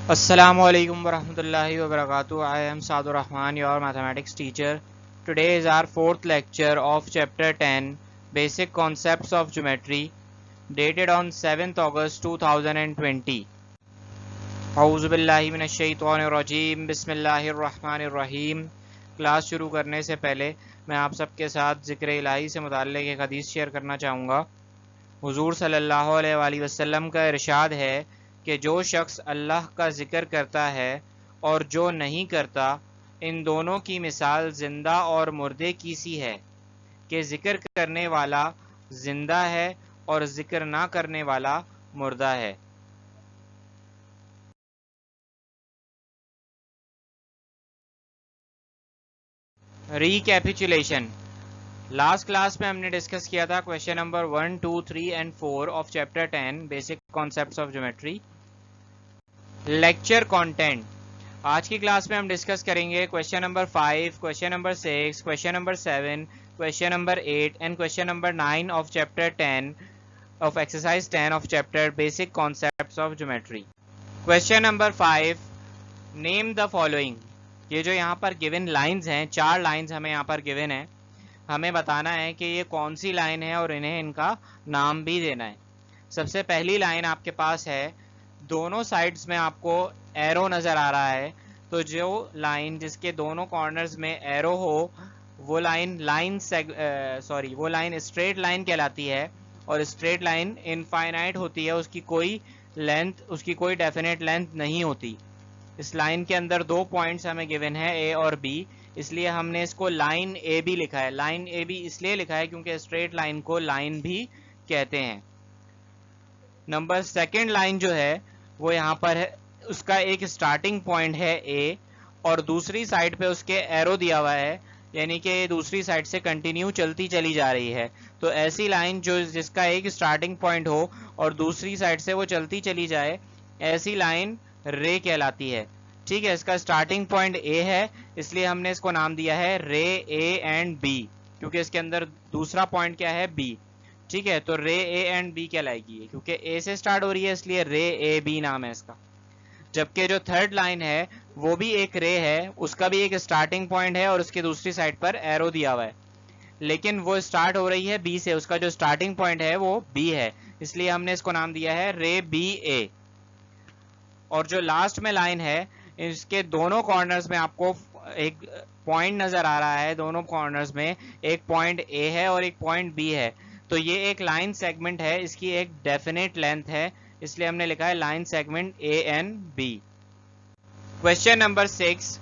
Assalamualaikum warahmatullahi wabarakatuh. I am Sadur Rahman, your mathematics teacher. Today is our fourth lecture of chapter 10, Basic Concepts of Geometry, dated on 7th August 2020. औज़ुबिल्लाहिमिनश्शैतानिर्रजीम, बिस्मिल्लाहिर्रहमानिर्रहीम। Class शुरू करने से पहले मैं आप सबके साथ ज़िक्र इलाही से मुताल्लिक़ एक हदीस शेयर करना चाहूँगा। हुजूर सल्लल्लाहु अलैहि वसल्लम का इरशाद है कि जो शख्स अल्लाह का ज़िक्र करता है और जो नहीं करता, इन दोनों की मिसाल ज़िंदा और मुर्दे की सी है कि ज़िक्र करने वाला ज़िंदा है और ज़िक्र ना करने वाला मुर्दा है। रिकैपिचुलेशन, लास्ट क्लास में हमने डिस्कस किया था question number 1, 2, 3 and 4 of chapter 10 basic concepts of geometry. Lecture content, आज की क्लास में हम डिस्कस करेंगे question number 5, question number 6, question number 7, question number 8 and question number 9 of chapter 10 of exercise 10 of chapter basic concepts of geometry. Question number 5, name the following. ये जो यहाँ पर given lines हैं, 4 लाइंस हमें यहाँ पर गिवन है, हमें बताना है कि ये कौन सी लाइन है और इन्हें इनका नाम भी देना है। सबसे पहली लाइन आपके पास है, दोनों साइड्स में आपको एरो नज़र आ रहा है, तो जो लाइन जिसके दोनों कॉर्नर्स में एरो हो वो लाइन स्ट्रेट लाइन कहलाती है। और स्ट्रेट लाइन इनफाइनाइट होती है, उसकी कोई डेफिनेट लेंथ नहीं होती। इस लाइन के अंदर 2 पॉइंट्स हमें गिवन है, ए और बी, इसलिए हमने इसको लाइन ए बी लिखा है। लाइन ए बी इसलिए लिखा है क्योंकि स्ट्रेट लाइन को लाइन भी कहते हैं। नंबर सेकंड लाइन जो है वो यहाँ पर है, उसका एक स्टार्टिंग पॉइंट है ए और दूसरी साइड पे उसके एरो दिया हुआ है, यानी कि दूसरी साइड से कंटिन्यू चलती चली जा रही है। तो ऐसी लाइन जिसका एक स्टार्टिंग पॉइंट हो और दूसरी साइड से वो चलती चली जाए, ऐसी लाइन रे कहलाती है। ठीक है, इसका स्टार्टिंग पॉइंट ए है, इसलिए हमने इसको नाम दिया है रे ए एंड बी, क्योंकि इसके अंदर दूसरा पॉइंट क्या है, बी। ठीक है, तो रे ए एंड बी कहलाएगी, क्योंकि ए से स्टार्ट हो रही है इसलिए रे ए बी नाम है इसका। जबकि जो थर्ड लाइन है वो भी एक रे है, उसका भी एक स्टार्टिंग पॉइंट है और उसकी दूसरी साइड पर एरो दिया हुआ है, लेकिन वो स्टार्ट हो रही है बी से, उसका जो स्टार्टिंग पॉइंट है वो बी है, इसलिए हमने इसको नाम दिया है रे बी ए। और जो लास्ट में लाइन है, इसके दोनों कॉर्नर्स में आपको एक पॉइंट नजर आ रहा है, दोनों कॉर्नर्स में एक पॉइंट ए है और एक पॉइंट बी है, तो ये एक लाइन सेगमेंट है, इसकी एक डेफिनेट लेंथ है, इसलिए हमने लिखा है line segment A and B. Question number 6,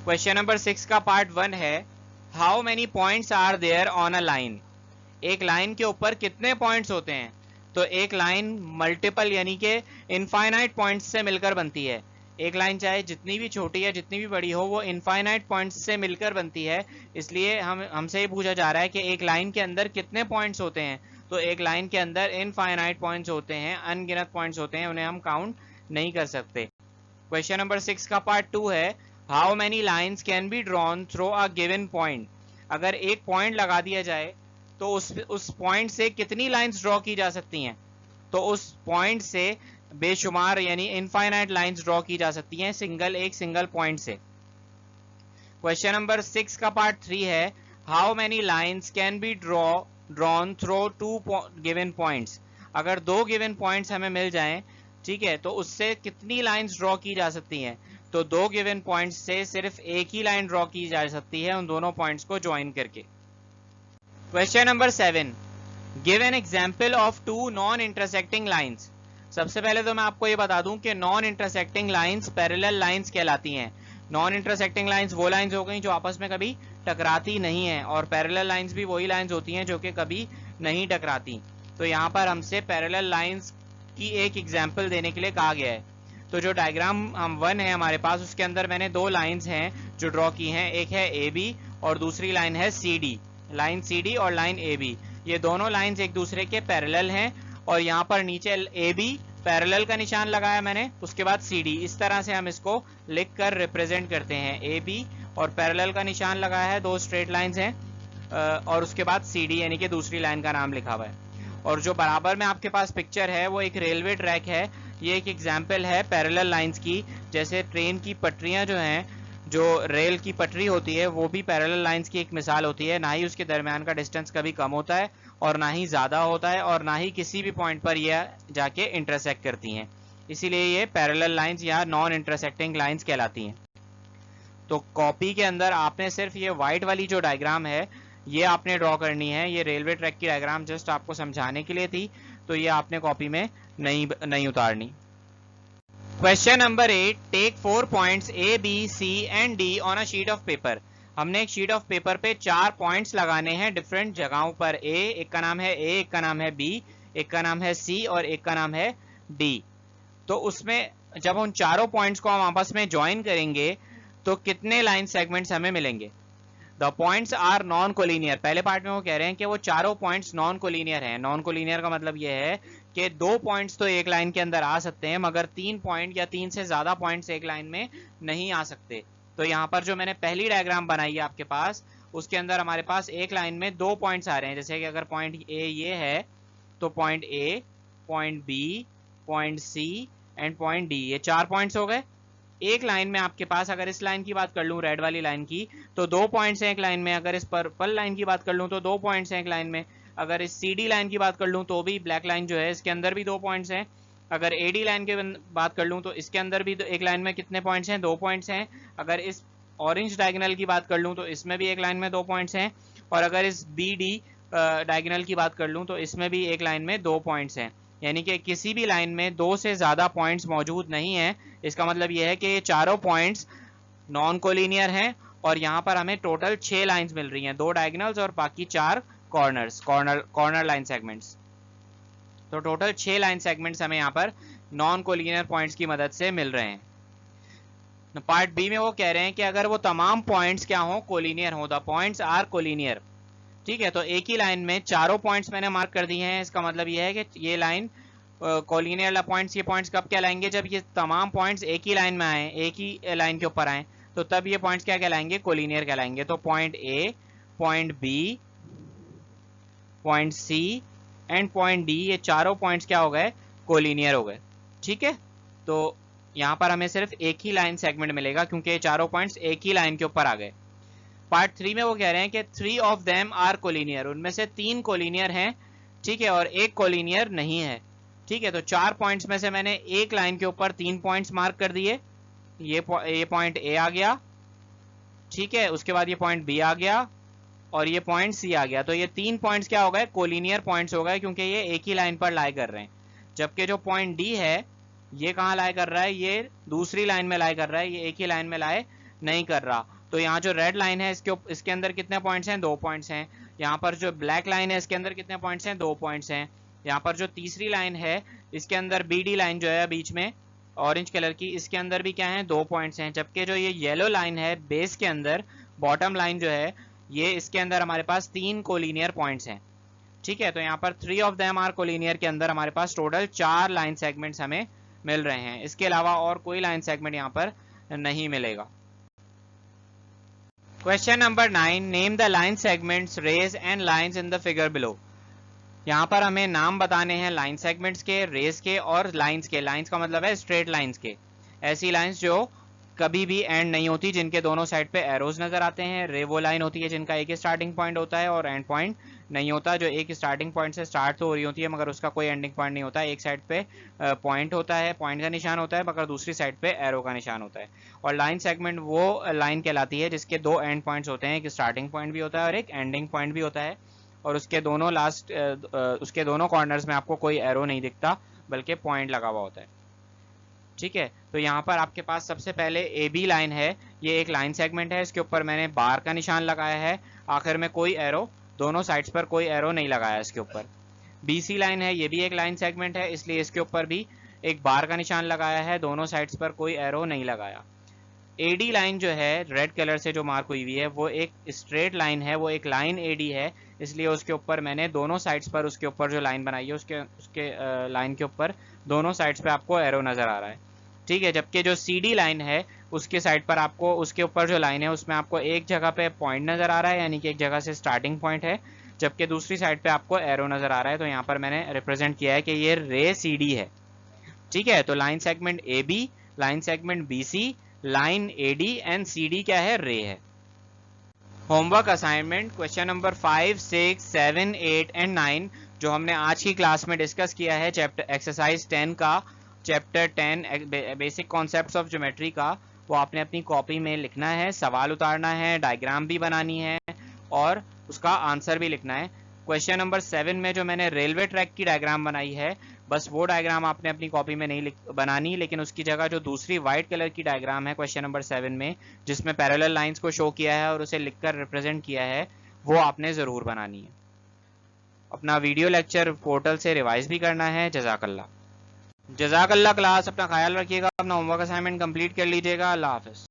question number 6 का पार्ट 1 है, how many points are there on a line. एक लाइन के ऊपर कितने पॉइंट्स होते हैं। तो एक लाइन मल्टीपल यानी कि इनफाइनाइट पॉइंट्स से मिलकर बनती है। एक लाइन चाहे जितनी भी छोटी है जितनी भी बड़ी हो, वो इनफाइनाइट पॉइंट्स से मिलकर बनती है, इसलिए हमसे ये पूछा जा रहा है कि एक लाइन के अंदर कितने पॉइंट्स होते हैं। तो एक लाइन के अंदर इनफाइनाइट पॉइंट्स होते हैं, अनगिनत पॉइंट्स होते हैं, उन्हें हम काउंट नहीं कर सकते। क्वेश्चन नंबर 6 का पार्ट 2 है, how many lines can be drawn through a given point. अगर एक पॉइंट लगा दिया जाए तो उस पॉइंट से कितनी लाइंस ड्रॉ की जा सकती हैं। तो उस पॉइंट से बेशुमार यानी इनफाइनाइट लाइंस ड्रॉ की जा सकती हैं एक सिंगल पॉइंट से। क्वेश्चन नंबर 6 का पार्ट 3 है, how many lines can be drawn through 2 given points. अगर 2 गिवन पॉइंट्स हमें मिल जाएं, ठीक है, तो उससे कितनी लाइंस ड्रॉ की जा सकती हैं। तो 2 गिवन पॉइंट्स से सिर्फ एक ही लाइन ड्रॉ की जा सकती है, उन दोनों पॉइंट्स को ज्वाइन करके। Question number 7, give an example of 2 non intersecting lines. सबसे पहले तो मैं आपको ये बता दूं कि non intersecting lines parallel lines कहलाती हैं। नॉन इंटरसेक्टिंग लाइंस वो लाइंस हो गई जो आपस में कभी टकराती नहीं है, और पैरेलल लाइंस भी वही लाइंस होती हैं जो कि कभी नहीं टकराती। तो यहाँ पर हमसे पैरेलल लाइंस की एक एग्जाम्पल देने के लिए कहा गया है। तो जो डायग्राम हम 1 है हमारे पास, उसके अंदर मैंने 2 लाइंस हैं जो ड्रॉ की हैं, एक है ए बी और दूसरी लाइन है C D. Line C D और लाइन ए बी, ये दोनों लाइंस एक दूसरे के पैरेलल हैं, और यहाँ पर नीचे ए बी पैरेलल का निशान लगाया मैंने, उसके बाद सी डी, इस तरह से हम इसको लिख कर रिप्रेजेंट करते हैं। ए बी और पैरेलल का निशान लगाया है, 2 स्ट्रेट लाइंस हैं, और उसके बाद सी डी यानी कि दूसरी लाइन का नाम लिखा हुआ है। और जो बराबर में आपके पास पिक्चर है वो एक रेलवे ट्रैक है, ये एक एग्जाम्पल है पैरेलल लाइंस की। जैसे ट्रेन की पटरियां जो हैं, जो रेल की पटरी होती है, वो भी पैरेलल लाइंस की एक मिसाल होती है। ना ही उसके दरमियान का डिस्टेंस कभी कम होता है और ना ही ज़्यादा होता है, और ना ही किसी भी पॉइंट पर यह जाके इंटरसेक्ट करती हैं। इसीलिए ये पैरेलल लाइंस या नॉन इंटरसेक्टिंग लाइंस कहलाती हैं। तो कॉपी के अंदर आपने सिर्फ ये वाइट वाली जो डायग्राम है ये आपने ड्रॉ करनी है। ये रेलवे ट्रैक की डायग्राम जस्ट आपको समझाने के लिए थी, तो ये आपने कॉपी में नहीं उतारनी। Question number 8, take 4 points A B C and D on a sheet of paper. हमने एक शीट ऑफ पेपर पे 4 पॉइंट्स लगाने हैं डिफरेंट जगहों पर। एक का नाम है ए, एक का नाम है बी, एक का नाम है सी और एक का नाम है डी। तो उसमें जब उन चारों पॉइंट्स को हम आपस में ज्वाइन करेंगे तो कितने लाइन सेगमेंट्स हमें मिलेंगे? The points are non collinear. पहले पार्ट में वो कह रहे हैं कि वो चारों पॉइंट्स नॉन कोलिनियर हैं। नॉन कोलिनियर का मतलब ये है कि 2 पॉइंट्स तो एक लाइन के अंदर आ सकते हैं, मगर 3 पॉइंट या 3 से ज्यादा पॉइंट्स एक लाइन में नहीं आ सकते। तो यहाँ पर जो मैंने पहली डायग्राम बनाई है आपके पास, उसके अंदर हमारे पास एक लाइन में 2 पॉइंट्स आ रहे हैं। जैसे कि अगर पॉइंट ए ये है तो point A, point B, point C and point D, ये 4 पॉइंट्स हो गए एक लाइन में आपके पास। अगर इस लाइन की बात कर लूं, रेड वाली लाइन की, तो 2 पॉइंट्स हैं एक लाइन में। अगर इस पर्पल लाइन की बात कर लूं तो 2 पॉइंट्स हैं एक लाइन में। अगर इस सीडी लाइन की बात कर लूं तो भी ब्लैक लाइन जो है इसके अंदर भी 2 पॉइंट्स हैं। अगर एडी लाइन की बात कर लूं तो इसके अंदर भी एक लाइन में कितने पॉइंट्स हैं? 2 पॉइंट्स हैं। अगर इस ऑरेंज डायगोनल की बात कर लूं तो इसमें भी एक लाइन में 2 पॉइंट्स हैं। और अगर इस बी डी डायगोनल की बात कर लूं तो इसमें भी एक लाइन में 2 पॉइंट्स हैं। यानी कि किसी भी लाइन में 2 से ज्यादा पॉइंट्स मौजूद नहीं है। इसका मतलब यह है कि ये चारों पॉइंट्स नॉन कोलिनियर हैं और यहाँ पर हमें टोटल 6 लाइंस मिल रही हैं, 2 डायगोनल्स और बाकी 4 कॉर्नर लाइन सेगमेंट्स। तो टोटल 6 लाइन सेगमेंट्स हमें यहाँ पर नॉन कोलिनियर पॉइंट्स की मदद से मिल रहे हैं। पार्ट बी में वो कह रहे हैं कि अगर वो तमाम पॉइंट्स क्या हो? कोलिनियर हो। The points are collinear. ठीक है, तो एक ही लाइन में चारों पॉइंट्स मैंने मार्क कर दिए हैं। इसका मतलब ये है कि ये लाइन कोलिनियर पॉइंट्स, ये पॉइंट्स कब कहलाएंगे? जब ये तमाम पॉइंट्स एक ही लाइन में आए, एक ही लाइन के ऊपर आए, तो तब ये पॉइंट्स क्या कहलाएंगे? कोलिनियर कहलाएंगे। तो point A, point B, point C and point D, ये चारों पॉइंट्स क्या हो गए? कोलिनियर हो गए। ठीक है, तो यहाँ पर हमें सिर्फ एक ही लाइन सेगमेंट मिलेगा क्योंकि ये चारों पॉइंट्स एक ही लाइन के ऊपर आ गए। पार्ट 3 में वो कह रहे हैं कि 3 ऑफ देम आर कोलिनियर। उनमें से 3 कोलिनियर हैं, ठीक है, और एक कोलिनियर नहीं है। ठीक है, तो 4 पॉइंट्स में से मैंने एक लाइन के ऊपर 3 पॉइंट्स मार्क कर दिए। ये पॉइंट ए आ गया, ठीक है, उसके बाद ये पॉइंट बी आ गया और ये पॉइंट सी आ गया। तो ये 3 पॉइंट्स क्या हो गए? कोलिनियर पॉइंट्स हो गए क्योंकि ये एक ही लाइन पर लाई कर रहे हैं। जबकि जो पॉइंट डी है ये कहाँ लाई कर रहा है? ये दूसरी लाइन में लाई कर रहा है, ये एक ही लाइन में लाई नहीं कर रहा। तो यहाँ जो रेड लाइन है इसके अंदर कितने पॉइंट्स हैं? 2 पॉइंट्स हैं। यहाँ पर जो ब्लैक लाइन है इसके अंदर कितने पॉइंट्स हैं? 2 पॉइंट्स हैं। यहाँ पर जो तीसरी लाइन है इसके अंदर बीडी लाइन जो है बीच में ऑरेंज कलर की, इसके अंदर भी क्या है? 2 पॉइंट्स हैं। जबकि जो ये येलो लाइन है बेस के अंदर, बॉटम लाइन जो है, ये इसके अंदर हमारे पास 3 कोलिनियर पॉइंट्स हैं। ठीक है, तो यहाँ पर 3 ऑफ देम आर कोलिनियर के अंदर हमारे पास टोटल 4 लाइन सेगमेंट्स हमें मिल रहे हैं। इसके अलावा और कोई लाइन सेगमेंट यहाँ पर नहीं मिलेगा। Question number 9, name the line segments, rays and lines in the figure below. यहाँ पर हमें नाम बताने हैं लाइन सेगमेंट्स के, रेज के और लाइंस के। लाइंस का मतलब है स्ट्रेट लाइंस के, ऐसी लाइंस जो कभी भी एंड नहीं होती, जिनके दोनों साइड पे एरोज नजर आते हैं। रे वो लाइन होती है जिनका एक ही स्टार्टिंग पॉइंट होता है और एंड पॉइंट नहीं होता, जो एक स्टार्टिंग पॉइंट से स्टार्ट तो हो रही होती है मगर उसका कोई एंडिंग पॉइंट नहीं होता। एक साइड पे पॉइंट होता है, पॉइंट का निशान होता है, मगर दूसरी साइड पे एरो का निशान होता है। और लाइन सेगमेंट वो लाइन कहलाती है जिसके 2 एंड पॉइंट्स होते हैं, एक स्टार्टिंग पॉइंट भी होता है और एक एंडिंग पॉइंट भी होता है, और उसके दोनों कॉर्नर्स में आपको कोई एरो नहीं दिखता बल्कि पॉइंट लगा हुआ होता है। ठीक है, तो यहाँ पर आपके पास सबसे पहले ए बी लाइन है, ये एक लाइन सेगमेंट है। इसके ऊपर मैंने बार का निशान लगाया है, आखिर में कोई एरो, दोनों साइड्स पर कोई एरो नहीं लगाया इसके ऊपर। बी सी लाइन है, ये भी एक लाइन सेगमेंट है, इसलिए इसके ऊपर भी एक बार का निशान लगाया है, दोनों साइड्स पर कोई एरो नहीं लगाया। एडी लाइन जो है रेड कलर से जो मार्क हुई हुई है वो एक स्ट्रेट लाइन है, वो एक लाइन एडी है, इसलिए उसके ऊपर मैंने दोनों साइड्स पर उसके ऊपर जो लाइन बनाई है उसके लाइन के ऊपर दोनों साइड्स पे आपको एरो नजर आ रहा है। ठीक है, जबकि जो सी डी लाइन है उसके साइड पर आपको, उसके ऊपर जो लाइन है उसमें आपको एक जगह पे पॉइंट नजर आ रहा है, यानी कि एक जगह से स्टार्टिंग पॉइंट है, जबकि दूसरी साइड पे आपको एरो नजर आ रहा है। तो यहाँ पर मैंने रिप्रेजेंट किया है कि ये रे सी डी है। ठीक है, तो line segment A B, line segment B C, line A D and C D क्या है, रे है। Homework assignment question number 5, 6, 7, 8 and 9 जो हमने आज की क्लास में डिस्कस किया है चैप्टर एक्सरसाइज 10 का, chapter 10 basic concepts of geometry का, वो आपने अपनी कॉपी में लिखना है, सवाल उतारना है, डायग्राम भी बनानी है और उसका आंसर भी लिखना है। क्वेश्चन नंबर 7 में जो मैंने रेलवे ट्रैक की डायग्राम बनाई है, बस वो डायग्राम आपने अपनी कॉपी में नहीं बनानी, लेकिन उसकी जगह जो दूसरी व्हाइट कलर की डायग्राम है क्वेश्चन नंबर 7 में, जिसमें पैरेलल लाइंस को शो किया है और उसे लिखकर रिप्रेजेंट किया है, वो आपने जरूर बनानी है। अपना वीडियो लेक्चर पोर्टल से रिवाइज भी करना है। जजाकल्ला क्लास, अपना ख्याल रखिएगा, अपना होमवर्क असाइनमेंट कंप्लीट कर लीजिएगा। अल्लाह हाफिज।